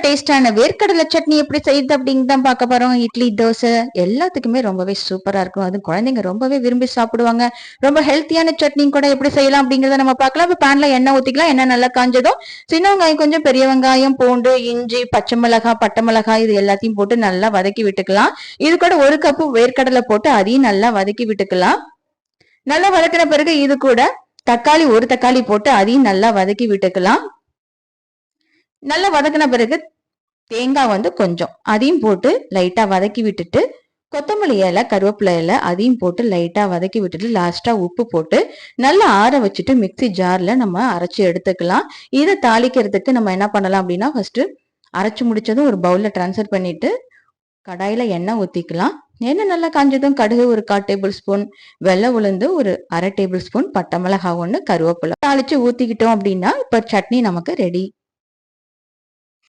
டேஸ்டான வேர்க்கடலை சட்னி எப்படி செய்யுது அப்படின்னு தான் பார்க்க போறோம். இட்லி, தோசை எல்லாத்துக்குமே ரொம்பவே சூப்பரா இருக்கும். அதுவும் குழந்தைங்க ரொம்பவே விரும்பி சாப்பிடுவாங்க. ரொம்ப ஹெல்த்தியான சட்னி கூட எப்படி செய்யலாம் அப்படிங்கறத நம்ம பார்க்கலாம். இப்ப பேன்ல எண்ணெய் ஊத்திக்கலாம். எண்ணெய் நல்லா காஞ்சதும் சின்ன வெங்காயம், கொஞ்சம் பெரிய வெங்காயம், பூண்டு, இஞ்சி, பச்சை மிளகாய், பட்டை மிளகாய் இது எல்லாத்தையும் போட்டு நல்லா வதக்கி விட்டுக்கலாம். இது கூட 1 கப்பு வேர்க்கடலை போட்டு அதையும் நல்லா வதக்கி விட்டுக்கலாம். நல்லா வதக்கின பிறகு இது கூட தக்காளி 1 தக்காளி போட்டு அதையும் நல்லா வதக்கி விட்டுக்கலாம். நல்லா வதக்கின பிறகு தேங்காய் கொஞ்சம் அதையும் போட்டு லைட்டா வதக்கி விட்டுட்டு கொத்தமல்லி இலை, கருவேப்பிலை இலை அதையும் போட்டு லைட்டா வதக்கி விட்டுட்டு லாஸ்டா உப்பு போட்டு நல்லா ஆற வச்சுட்டு மிக்சி ஜார்ல நம்ம அரைச்சு எடுத்துக்கலாம். இதை தாளிக்கிறதுக்கு நம்ம என்ன பண்ணலாம் அப்படின்னா ஃபர்ஸ்ட் அரைச்சு முடிச்சதும் ஒரு பவுல்ல டிரான்ஸ்ஃபர் பண்ணிட்டு கடாயில எண்ணெய் ஊத்திக்கலாம். எண்ணெய் நல்லா காஞ்சதும் கடுகு 1/4 டேபிள் ஸ்பூன், வெள்ளை உளுந்து 1/2 டேபிள் ஸ்பூன், பட்டை மிளகாய் 1, கருவேப்பிலை தாளிச்சு ஊத்திக்கிட்டோம் அப்படின்னா இப்ப சட்னி நமக்கு ரெடி.